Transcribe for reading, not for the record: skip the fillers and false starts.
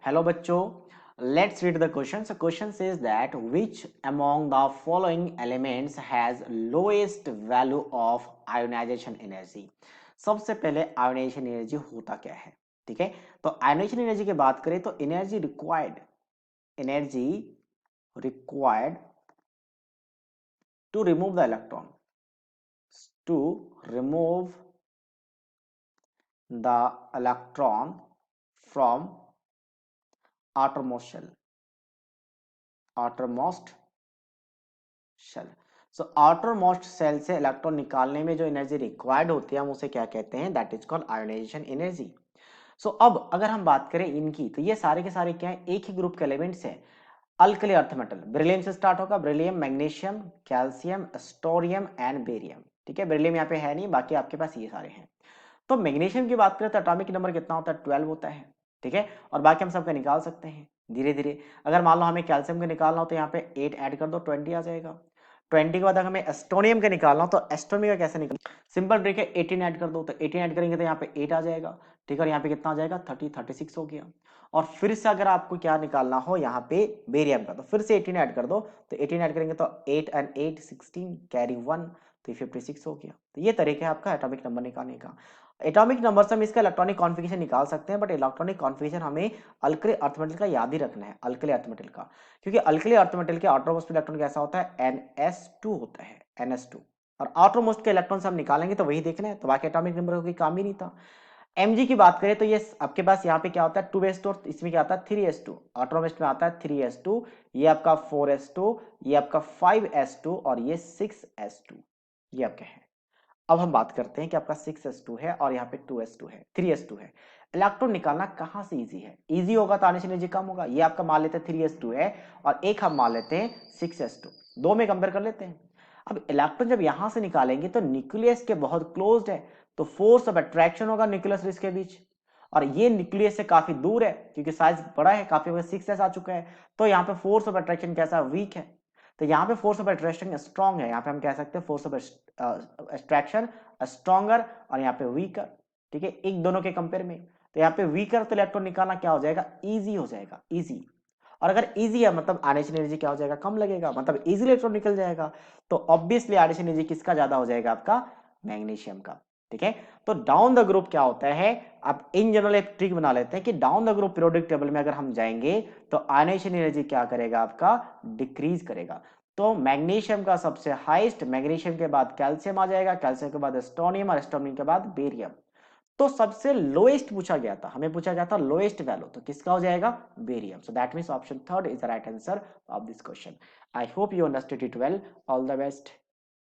Hello बच्चों, let's read the question. So question says that which among the following elements has lowest value of ionization energy. सबसे पहले ionisation energy होता क्या है? ठीक है, तो आयोनाइजेशन एनर्जी की बात करें तो energy required to remove the electron, to remove the electron from outermost shell. So outer most shell से इलेक्ट्रॉन निकालने में जो एनर्जी रिक्वायर्ड होती है हम उसे क्या कहते हैं? That is called ionization energy. So अब अगर हम बात करें इनकी तो ये सारे के सारे क्या है? एक ही ग्रुप के एलिमेंट्स हैं. अल्कली अर्थ मेटल, बेरिलियम से स्टार्ट होगा. Beryllium, magnesium, calcium, strontium and barium. ठीक है, बेरिलियम यहाँ पे है नहीं, बाकी आपके पास ये सारे हैं. तो मैग्नीशियम की बात करें तो एटॉमिक नंबर कितना होता है? 12 होता है. ठीक है, और बाकी हम सबका निकाल सकते हैं धीरे धीरे. अगर मान लो हमें कैल्शियम का निकालना हो तो यहाँ पे 8 ऐड कर दो, 20 आ जाएगा. 20 के बाद अगर हमें एस्टोनियम का निकालना हो तो एस्टोनियम का कैसे निकाल? सिंपल ट्रिक है, 18 ऐड कर दो, तो 18 ऐड करेंगे तो यहाँ पे 8 आ जाएगा. ठीक है, और यहाँ पे कितना आ जाएगा? 36 हो गया. और फिर से अगर आपको क्या निकालना हो यहाँ पे बेरियम का, तो फिर से 18 ऐड कर दो, तो 18 ऐड करेंगे तो 8 and 8 16 कैरी 1, तो 56 हो गया. तो ये तरीका है आपका एटॉमिक नंबर निकालने का. एटॉमिक नंबर से हम इसका इलेक्ट्रॉनिक कॉन्फिगरेशन निकाल सकते हैं, बट इलेक्ट्रॉनिक कॉन्फिगरेशन हमें अल्कली अर्थ मेटल का याद ही रखना है, अल्कली अर्थ मेटल का. क्योंकि अल्कली अर्थ मेटल के आउटरमोस्ट इलेक्ट्रॉन कैसा होता है? NS2 होता है, NS2. और आउटरमोस्ट के इलेक्ट्रॉन से हम निकालेंगे तो वही देखना है, तो बाकी एटॉमिक नंबर का कोई काम ही नहीं था. Mg की बात करें तो ये आपके पास यहाँ पे क्या होता है? 2s2, इसमें क्या आता है? 3s2. आउटरमोस्ट में आता है 3s2, ये आपका 4s2, ये आपका 5s2 और ये 6s2. ये आपके हैं. अब हम बात करते हैं कि आपका 6s2 है और यहाँ पे 2s2 है, 3s2 है. इलेक्ट्रॉन निकालना कहाँ से इजी है? इजी होगा तो आने एनर्जी कम होगा. ये आपका मान लेते हैं 3s2 है और एक हम मान लेते हैं 6s2. दो में कंपेयर कर लेते हैं. अब इलेक्ट्रॉन जब यहां से निकालेंगे तो न्यूक्लियस के बहुत क्लोज्ड है, तो फोर्स ऑफ अट्रैक्शन होगा न्यूक्लियस और इसके बीच. और ये न्यूक्लियस से काफी दूर है क्योंकि साइज बड़ा है, काफी 6s आ चुका है, तो यहाँ पे फोर्स ऑफ अट्रैक्शन कैसा? वीक है. तो यहाँ पे फोर्स ऑफ अट्रैक्शन स्ट्रॉन्ग है, यहाँ पे हम कह सकते हैं फोर्स ऑफ अट्रैक्शन स्ट्रॉन्गर और यहाँ पे वीकर. ठीक है, एक दोनों के कंपेयर में. तो यहाँ पे वीकर तो इलेक्ट्रॉन निकालना क्या हो जाएगा? इजी हो जाएगा, इजी. और अगर इजी है मतलब आइनेशन एनर्जी क्या हो जाएगा? कम लगेगा, मतलब इजी इलेक्ट्रॉन निकल जाएगा. तो ऑब्वियसली आइनेशन एनर्जी किसका ज्यादा हो जाएगा? आपका मैग्नीशियम का. ठीक है, तो डाउन द ग्रुप क्या होता है? आप इन जनरल एक ट्रिक बना लेते हैं कि down the group periodic table में अगर हम जाएंगे तो आयनाइजेशन एनर्जी क्या करेगा? आपका डिक्रीज करेगा. तो मैग्नीशियम का सबसे हाईएस्ट, मैग्नीशियम के बाद कैल्शियम आ जाएगा, कैल्शियम के बाद एस्टोनियम और एस्टोनियम के बाद बेरियम. तो सबसे लोएस्ट पूछा गया था, हमें पूछा गया था लोएस्ट वैल्यू, तो किसका हो जाएगा? Barium. So that means option third is the right answer of this question. I hope you understood it well. All the best.